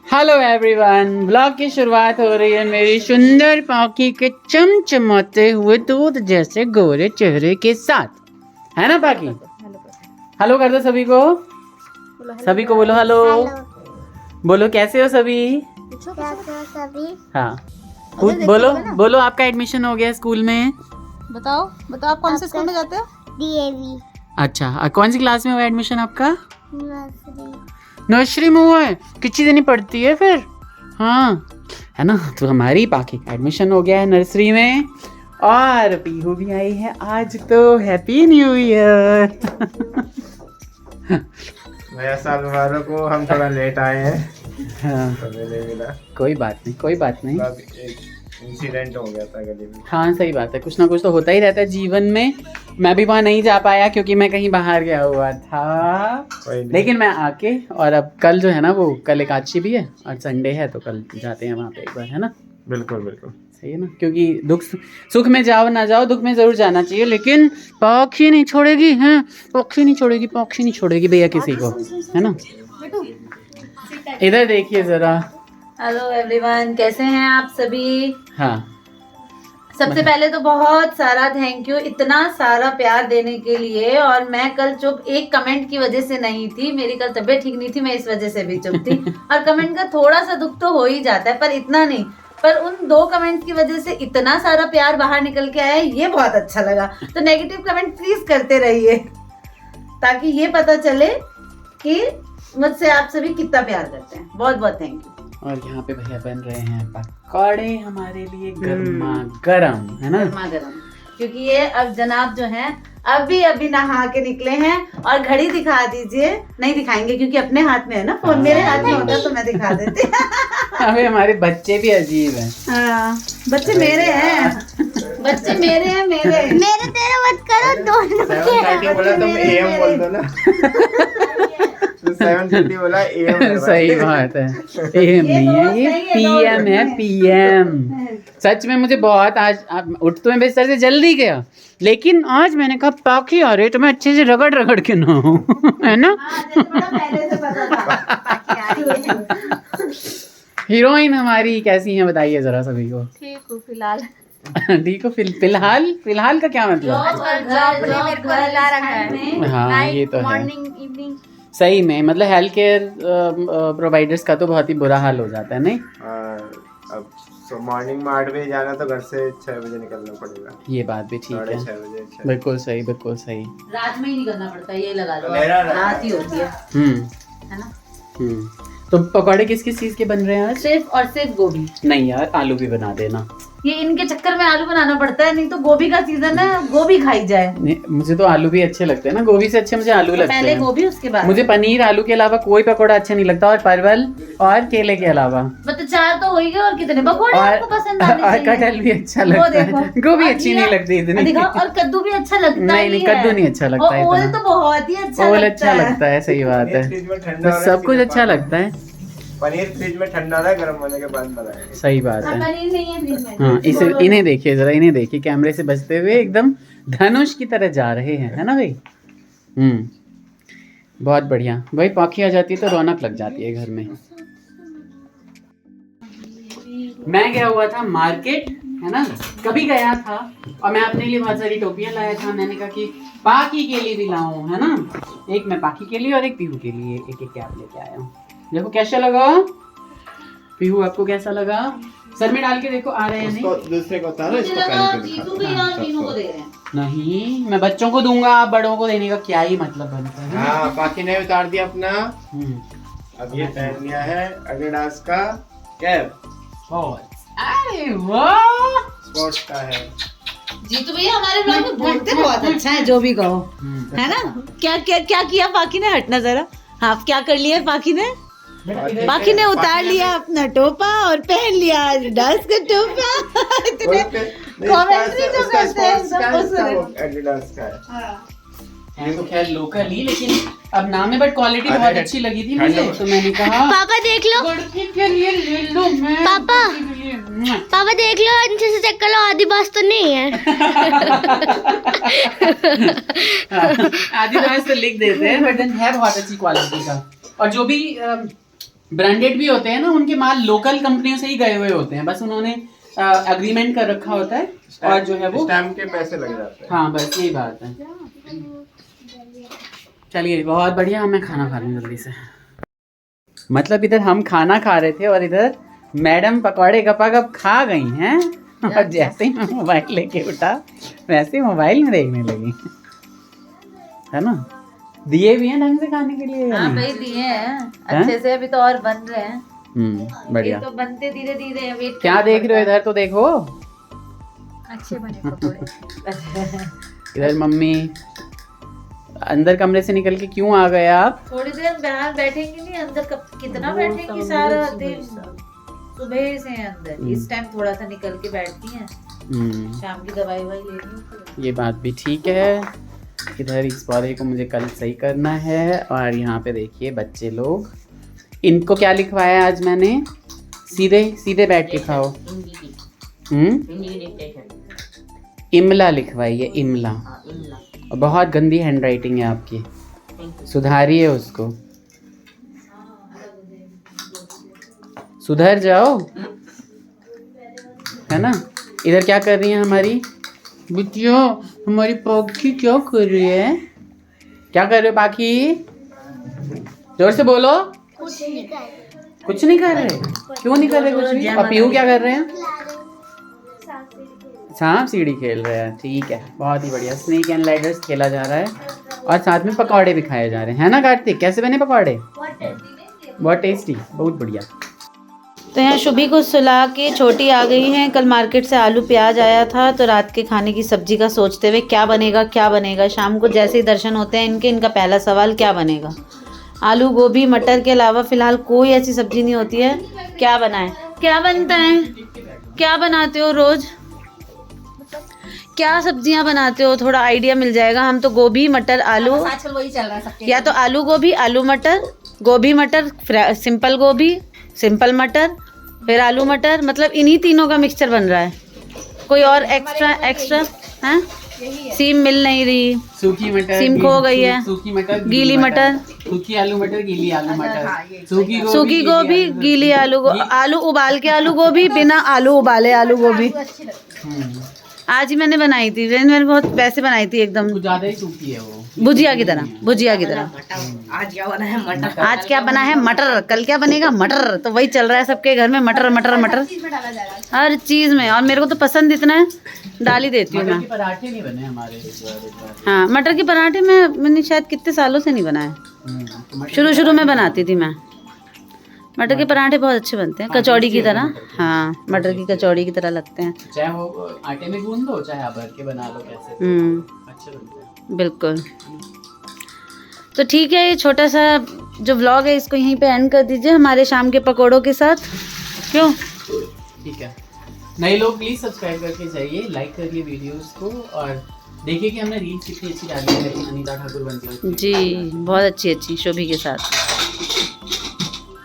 Hello everyone, blog की शुरुआत हो रही है मेरी सुंदर पाखी के चमचमाते हुए दूध जैसे गोरे चेहरे के साथ, है ना पाखी? हेलो कर दो सभी को, सभी को बोलो हेलो। बोलो कैसे हो सभी? हाँ बोलो बोलो, आपका एडमिशन हो गया स्कूल में? बताओ बताओ, आप कौन से स्कूल में जाते हो? डीएवी। अच्छा, कौन सी क्लास में हुआ एडमिशन आपका? नर्सरी। नर्सरी में हुआ है? कितनी देनी पड़ती है फिर? हाँ है ना, तो हमारी पाखी का एडमिशन हो गया है नर्सरी में और पीहू भी आई है आज, तो हैप्पी न्यू ईयर। नया साल वालों को हम थोड़ा लेट आए हैं। हाँ, तो मिला कोई बात नहीं, कोई बात नहीं। एक इंसिडेंट हो गया था गली में। हाँ सही बात है, कुछ ना कुछ तो होता ही रहता है जीवन में। मैं भी वहाँ नहीं जा पाया क्योंकि मैं कहीं बाहर गया हुआ था, कोई नहीं। लेकिन मैं आके, और अब कल जो है ना, वो कल एकादशी भी है और संडे है, तो कल जाते हैं वहाँ पे एक बार, है ना? बिल्कुल बिल्कुल सही है ना, क्योंकि दुख सुख में जाओ ना जाओ, दुख में जरूर जाना चाहिए, लेकिन पाखी नहीं छोड़ेगी, हैं? पाखी नहीं छोड़ेगी, पाखी नहीं छोड़ेगी भैया किसी को, है ना? इधर देखिए जरा। हेलो एवरीवन, कैसे हैं आप सभी? हाँ, सबसे पहले तो बहुत सारा थैंक यू, इतना सारा प्यार देने के लिए। और मैं कल चुप एक कमेंट की वजह से नहीं थी, मेरी कल तबीयत ठीक नहीं थी, मैं इस वजह से भी चुप थी। और कमेंट का थोड़ा सा दुख तो हो ही जाता है, पर इतना नहीं। पर उन 2 कमेंट की वजह से इतना सारा प्यार बाहर निकल के आया, ये बहुत अच्छा लगा। तो नेगेटिव कमेंट प्लीज करते रहिए, ताकि ये पता चले कि मुझसे आप सभी कितना प्यार करते हैं। बहुत बहुत थैंक यू। और यहाँ पे भैया बन रहे हैं पकौड़े हमारे लिए गर्मा गर्म, है ना? गर्मा गर्म, क्योंकि ये अब जनाब जो हैं अभी नहा के निकले हैं। और घड़ी दिखा दीजिए। नहीं दिखाएंगे क्योंकि अपने हाथ में है ना फोन, मेरे हाथ में होता तो मैं दिखा देती। अबे हमारे बच्चे भी अजीब हैं। हाँ, बच्चे मेरे हैं, बच्चे मेरे हैं, मेरे तेरे मत करो, दोनों 7:30 बोला तुम AM बोल दो ना। 7:30 बोला AM। सही बात है, एम नहीं है ये, PM है, PM। सच में मुझे बहुत आज उठ तो मैं बिस्तर से जल्दी गया, लेकिन आज मैंने कहा पाखी आ रही तो मैं अच्छे से रगड़ रगड़ के नहाऊं, है ना? पहले से पता था। हीरोइन हमारी कैसी है बताइए जरा सभी को। ठीक हूँ फिलहाल। ठीक हो? फिलहाल का क्या मतलब? हाँ ये तो है, मॉर्निंग इवनिंग। सही में, मतलब हेल्थ केयर प्रोवाइडर्स का तो बहुत ही बुरा हाल हो जाता है, नहीं? अब मॉर्निंग में 8 बजे जाना तो घर से 6 बजे निकलना पड़ेगा। ये बात भी ठीक है, 6:30 बजे। बिल्कुल सही, बिल्कुल सही। रात में ही निकलना पड़ता है, ये लगा लो, अंधेरा रात ही होती है है ना? तो पकौड़े किस किस चीज के बन रहे हैं आज? सिर्फ और सिर्फ गोभी। नहीं यार, आलू भी बना देना। ये इनके चक्कर में आलू बनाना पड़ता है, नहीं तो गोभी का सीजन है, गोभी खाई जाए। नहीं, मुझे तो आलू भी अच्छे लगते हैं ना, गोभी से अच्छे मुझे आलू तो लगते पहले हैं। गोभी, उसके बाद मुझे पनीर आलू के अलावा कोई पकौड़ा अच्छा नहीं लगता, और परवल और केले के अलावा। मतलब 4 तो हो ही गए, और कितने पकौड़े आपको पसंद आने और चाहिए? कटहल भी अच्छा वो लगता देखो, है, गोभी और अच्छी नहीं लगती इतनी। दिखाओ, और कद्दू भी अच्छा लगता नहीं नहीं, कद्दू नहीं अच्छा लगता और ओल इतना। तो बहुत ही अच्छा ओल लगता अच्छा है। लगता है, सही बात है, फ्रिज में ठंडा हो रहा है, सब कुछ सीधे अच्छा पानी। लगता है, पनीर फ्रिज में ठंडा हो रहा है, गर्म होने के बाद बनाएंगे। सही बात हाँ, है। पनीर नहीं है फ्रिज में। हाँ, इसे इन्हें देखिए जरा, इन्हें देखिए कैमरे से बचते हुए एकदम धनुष की तरह जा रहे हैं, है ना भाई? बहुत बढ़िया भाई, पाखी आ जाती है तो रौनक लग जाती है घर में। मैं गया हुआ था मार्केट, है ना, कभी गया था, और मैं अपने लिए बहुत सारी टोपियां लाया था। मैंने कहा कि पाखी के लिए भी लाऊं, है ना? एक मैं पाखी के लिए और एक पीहू के लिए एक एक कैप लेके आया हूँ। देखो कैसा लगा पीहू, आपको कैसा लगा? सर में डाल के देखो आ रहे हैं नहीं? उसको दूसरे को उतारो, मुझे इसको लगा पहन के जीतू दिखाओ। भी और मीनू को दे रहे हैं। नहीं, मैं बच्चों को दूंगा, आप बड़ों को देने का क्या ही मतलब बनता है? हाँ, पाखी ने उतार दिया अपना। हम्म, अब ये पहन लिया है एडिडास का कैप, अरे वाह! स्पोर्ट्स का है। जीतू भैया हमारे ब्लॉग में बोलते बहुत अच्छा है, जो भी कहो, है ना? क्या क्या क्या किया पाखी ने? हटना जरा। हाँ, क्या कर लिया पाखी ने? पाखी ने उतार लिया अपना टोपा और पहन लिया एडिडास का टोपा। इतने कमेंट्री जो करते हैं सब उस एडिडास का है। है तो खैर लोकल ही, लेकिन अब नाम है, बट क्वालिटी बहुत अच्छी लगी थी मुझे, तो मैंने कहा पापा देख लो, लड़की के लिए ले लो। मैं पापा। लड़की के लिए, पापा देख लो, अच्छे से चेक कर लो, आधी बात तो नहीं है। आदि तो ऐसे लिख देते हैं, बट देन है बहुत अच्छी क्वालिटी का। और जो भी ब्रांडेड भी होते हैं ना, उनके माल लोकल कंपनियों से ही गए हुए होते हैं, बस उन्होंने एग्रीमेंट कर रखा होता है और जो है वो स्टैम्प के पैसे लग जाते हैं। हाँ बस यही बात है। चलिए बहुत बढ़िया, हमें खाना खा लूँ जल्दी से। मतलब इधर हम खाना खा रहे थे और इधर मैडम पकौड़े गपागप खा गई हैं और जैसे ही मैं मोबाइल लेके उठा वैसे ही मोबाइल में देखने लगी, है ना। दिए भी हैं ढंग से खाने के लिए या हाँ नहीं? भाई दिए हैं अच्छे से, अभी तो और बन रहे हैं। बढ़िया। ये तो बनते धीरे धीरे हैं, वेट क्या देख रहे हो इधर, तो देखो अच्छे बने पकौड़े। इधर मम्मी। अंदर कमरे से निकल के क्यों आ गए आप? थोड़ी देर बाहर बैठेंगी नहीं, अंदर कब कितना बैठेंगी, सारा दिन सुबह से हैं अंदर। इस टाइम थोड़ा सा निकल के बैठती हैं, शाम की दवाई ववाई लेनी। ये बात भी ठीक है। इधर इस पौधे को मुझे कल सही करना है। और यहाँ पे देखिए बच्चे लोग, इनको क्या लिखवाया आज मैंने, सीधे सीधे बैठ के खाओ। इमला लिखवाई है, इमला। और बहुत गंदी हैंडराइटिंग है आपकी, सुधारिए उसको, सुधर जाओ, है ना। इधर क्या कर रही है हमारी बिटिया, हमारी पाखी क्या कर रही है? क्या कर रहे हो पाखी? जोर से बोलो। कुछ नहीं कर रहे? क्यों नहीं कर रहे कुछ भी? और पीहू क्या कर रहे हैं? सांप सीढ़ी खेल रहे हैं। ठीक है, बहुत ही बढ़िया। स्नेक एंड लैडर्स खेला जा रहा है और साथ में पकौड़े भी खाए जा रहे हैं, है ना कार्तिक? कैसे बने पकौड़े? बहुत टेस्टी, बहुत बढ़िया। तो यहाँ शुभी को सुला के छोटी आ गई हैं। कल मार्केट से आलू प्याज आया था, तो रात के खाने की सब्जी का सोचते हुए क्या बनेगा क्या बनेगा। शाम को जैसे ही दर्शन होते हैं इनका पहला सवाल क्या बनेगा। आलू गोभी मटर के अलावा फिलहाल कोई ऐसी सब्जी नहीं होती है। क्या बनाए, क्या बनता है, क्या बनाते हो रोज, क्या सब्जियां बनाते हो, थोड़ा आइडिया मिल जाएगा। हम तो गोभी मटर आलू, या तो आलू गोभी आलू मटर, गोभी मटर, सिंपल गोभी सिंपल मटर, फिर आलू मटर, मतलब इन्हीं तीनों का मिक्सचर बन रहा है। कोई और एक्स्ट्रा है? सीम मिल नहीं रही, सूखी मटर, सीम खो गई है, सूखी मटर, गीली मटर, सूखी आलू मटर, गीली आलू मटर, सूखी गोभी, गीली आलू आलू उबाल के आलू गोभी, बिना आलू उबाले आलू गोभी। आज ही मैंने बनाई थी, मैंने बहुत वैसे बनाई थी एकदम, कुछ ज्यादा ही सूखी है वो, भुजिया की तरह, भुजिया की तरह। आज क्या बना है मटर, आज क्या बना है मटर, कल क्या बनेगा मटर। तो वही चल रहा है सबके घर में, मटर मटर मटर हर चीज में। और मेरे को तो पसंद इतना है, डाल ही देती हूँ मैं। मटर के पराठे नहीं बने हमारे इस बार। हाँ मटर के पराठे मैंने शायद कितने सालों से नहीं बनाए, शुरू में बनाती थी मैं। मटर के पराठे बहुत अच्छे बनते हैं, कचौड़ी की तरह। हाँ मटर की कचौड़ी की तरह लगते हैं। चाहे वो आटे में गूंद दो, चाहे आप भर के बना लो, कैसे अच्छे बनते हैं। बिल्कुल। तो ठीक है, ये छोटा सा जो व्लॉग है इसको यहीं पे एंड कर दीजिए हमारे शाम के पकोड़ों के साथ। क्यों? ठीक है, नए लोग प्लीज सब्सक्राइब करके जाइए, लाइक करिए वीडियोस को और देखिए कि हमने रील्स कितनी अच्छी डाली है अनीता ठाकुर बनती है। जी बहुत अच्छी शोभी के साथ।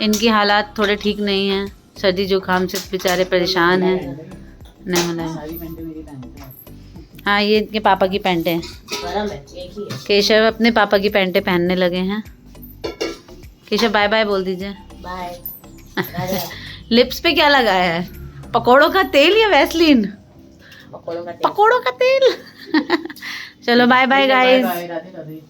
इनकी हालात थोड़े ठीक नहीं हैं, सर्दी जुकाम से बेचारे परेशान हैं। नहीं होना है। सारी पैंटें मेरी पहनते हैं। हाँ ये इनके पापा की पैंटें हैं। केशव अपने पापा की पैंटें पहनने लगे हैं। केशव बाय बाय बोल दीजिए। बाय। लिप्स पे क्या लगाया है, पकोड़ों का तेल या वैसलीन? पकोड़ों का तेल। चलो bye bye guys. Radhe Radhe.